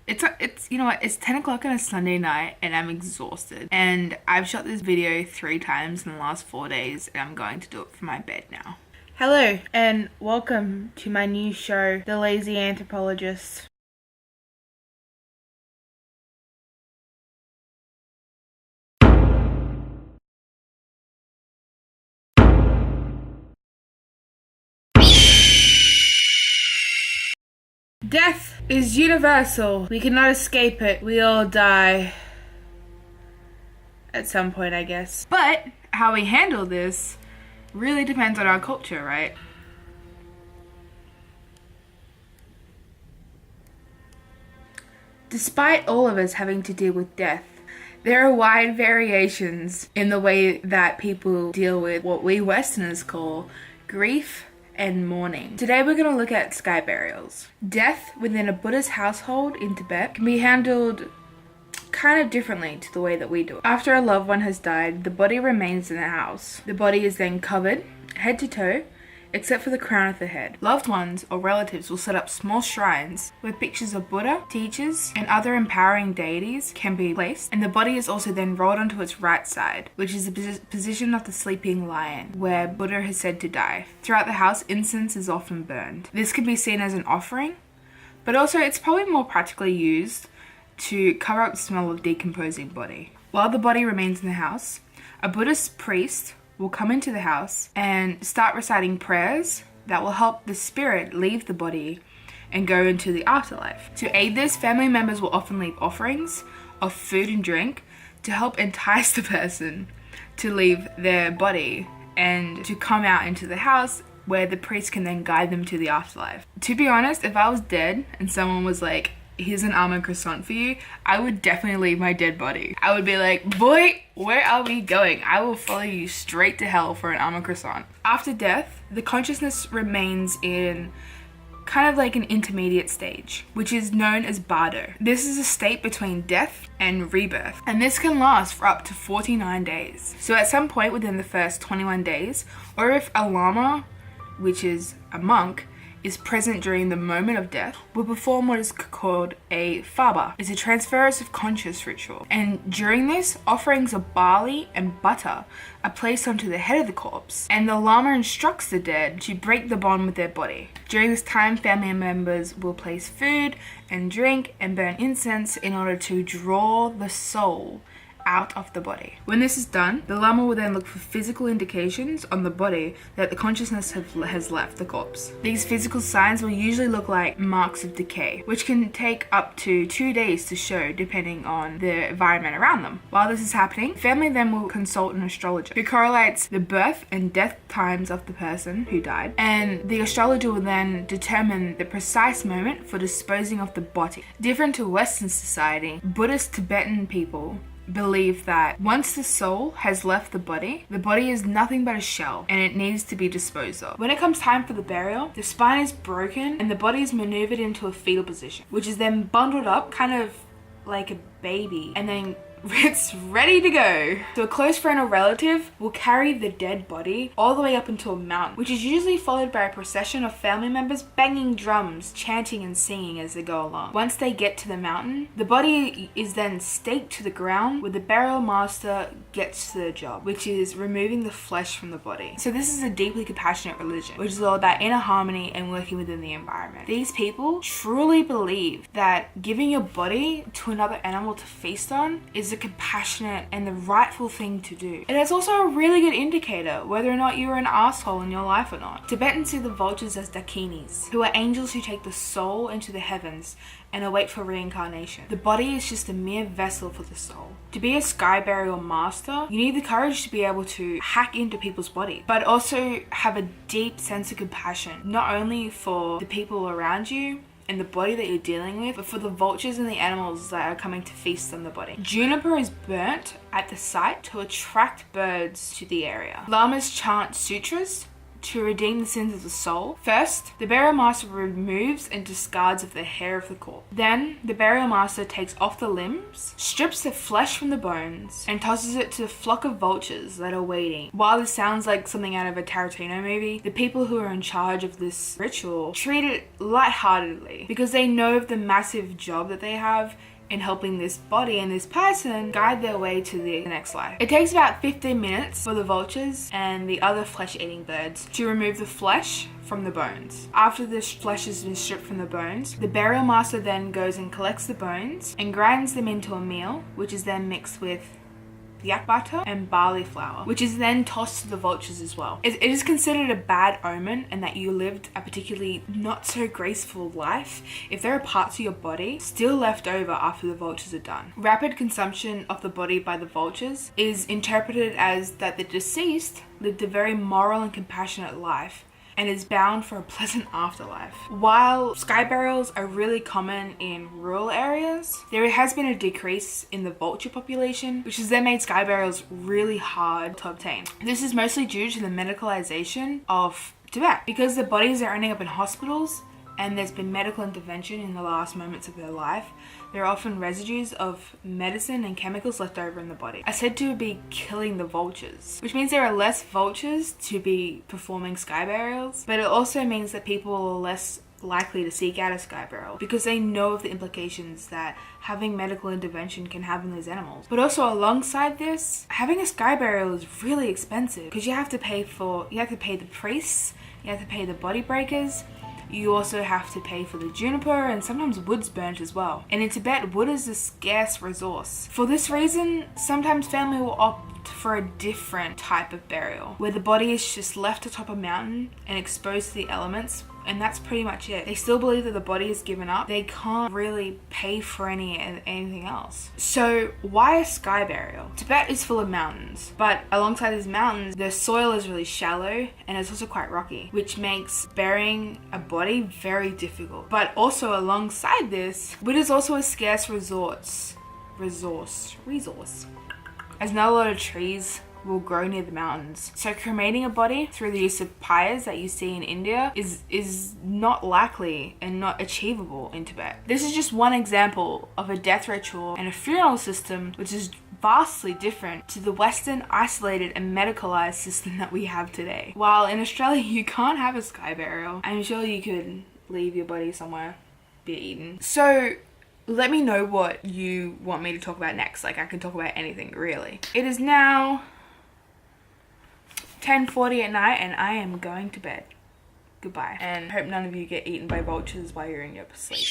It's you know what, it's 10 o'clock on a Sunday night and I'm exhausted. And I've shot this video 3 times in the last 4 days and I'm going to do it from my bed now. Hello and welcome to my new show, The Lazy Anthropologist. Death is universal. We cannot escape it. We all die. At some point, I guess. But how we handle this really depends on our culture, right? Despite all of us having to deal with death, there are wide variations in the way that people deal with what we Westerners call grief and mourning. Today we're going to look at sky burials. Death within a Buddhist household in Tibet can be handled kind of differently to the way that we do it. After a loved one has died, the body remains in the house. The body is then covered head to toe, except for the crown of the head. Loved ones or relatives will set up small shrines where pictures of Buddha, teachers, and other empowering deities can be placed, and the body is also then rolled onto its right side, which is the position of the sleeping lion, where Buddha is said to die. Throughout the house, incense is often burned. This can be seen as an offering, but also it's probably more practically used to cover up the smell of decomposing body. While the body remains in the house, a Buddhist priest will come into the house and start reciting prayers that will help the spirit leave the body and go into the afterlife. To aid this, family members will often leave offerings of food and drink to help entice the person to leave their body and to come out into the house, where the priest can then guide them to the afterlife. To be honest, if I was dead and someone was like, here's an almond croissant for you, I would definitely leave my dead body. I would be like, boy, where are we going? I will follow you straight to hell for an almond croissant. After death, the consciousness remains in kind of like an intermediate stage, which is known as bardo. This is a state between death and rebirth, and this can last for up to 49 days. So at some point within the first 21 days, or if a lama, which is a monk, is present during the moment of death, will perform what is called a faba. It's a transference of conscious ritual. And during this, offerings of barley and butter are placed onto the head of the corpse, and the lama instructs the dead to break the bond with their body. During this time, family members will place food and drink and burn incense in order to draw the soul out of the body. When this is done, the lama will then look for physical indications on the body that the consciousness has left the corpse. These physical signs will usually look like marks of decay, which can take up to 2 days to show depending on the environment around them. While this is happening, family then will consult an astrologer who correlates the birth and death times of the person who died, and the astrologer will then determine the precise moment for disposing of the body. Different to Western society, Buddhist Tibetan people believe that once the soul has left the body is nothing but a shell and it needs to be disposed of. When it comes time for the burial, the spine is broken and the body is maneuvered into a fetal position, which is then bundled up kind of like a baby, and then it's ready to go. So a close friend or relative will carry the dead body all the way up into a mountain, which is usually followed by a procession of family members banging drums, chanting and singing as they go along. Once they get to the mountain, the body is then staked to the ground, where the burial master gets to the job, which is removing the flesh from the body. So this is a deeply compassionate religion, which is all about inner harmony and working within the environment. These people truly believe that giving your body to another animal to feast on is a compassionate and the rightful thing to do. And it's also a really good indicator whether or not you're an asshole in your life or not. Tibetans see the vultures as dakinis, who are angels who take the soul into the heavens and await for reincarnation. The body is just a mere vessel for the soul. To be a sky burial master, you need the courage to be able to hack into people's bodies, but also have a deep sense of compassion, not only for the people around you and the body that you're dealing with, but for the vultures and the animals that are coming to feast on the body. Juniper is burnt at the site to attract birds to the area. Lamas chant sutras to redeem the sins of the soul. First, the burial master removes and discards of the hair of the corpse. Then, the burial master takes off the limbs, strips the flesh from the bones, and tosses it to a flock of vultures that are waiting. While this sounds like something out of a Tarantino movie, the people who are in charge of this ritual treat it lightheartedly because they know of the massive job that they have in helping this body and this person guide their way to the next life. It takes about 15 minutes for the vultures and the other flesh-eating birds to remove the flesh from the bones. After the flesh has been stripped from the bones, the burial master then goes and collects the bones and grinds them into a meal, which is then mixed with yak butter and barley flour, which is then tossed to the vultures as well. It is considered a bad omen and that you lived a particularly not so graceful life if there are parts of your body still left over after the vultures are done. Rapid consumption of the body by the vultures is interpreted as that the deceased lived a very moral and compassionate life and is bound for a pleasant afterlife. While sky burials are really common in rural areas, there has been a decrease in the vulture population, which has then made sky burials really hard to obtain. This is mostly due to the medicalization of Tibet. Because the bodies are ending up in hospitals and there's been medical intervention in the last moments of their life, there are often residues of medicine and chemicals left over in the body, are said to be killing the vultures, which means there are less vultures to be performing sky burials, but it also means that people are less likely to seek out a sky burial because they know of the implications that having medical intervention can have in these animals. But also alongside this, having a sky burial is really expensive because you have to pay the priests, you have to pay the body breakers, you also have to pay for the juniper, and sometimes wood's burnt as well. And in Tibet, wood is a scarce resource. For this reason, sometimes family will opt for a different type of burial, where the body is just left atop a mountain and exposed to the elements, and that's pretty much it. They still believe that the body is given up. They can't really pay for anything else. So why a sky burial? Tibet is full of mountains, but alongside these mountains, the soil is really shallow and it's also quite rocky, which makes burying a body very difficult. But also alongside this, wood is also a scarce resource, as not a lot of trees will grow near the mountains. So cremating a body through the use of pyres that you see in India is not likely and not achievable in Tibet. This is just one example of a death ritual and a funeral system which is vastly different to the Western isolated and medicalized system that we have today. While in Australia you can't have a sky burial, I'm sure you could leave your body somewhere, be eaten. So let me know what you want me to talk about next. Like, I can talk about anything really. It is now 10:40 at night and I am going to bed. Goodbye. And hope none of you get eaten by vultures while you're in your sleep.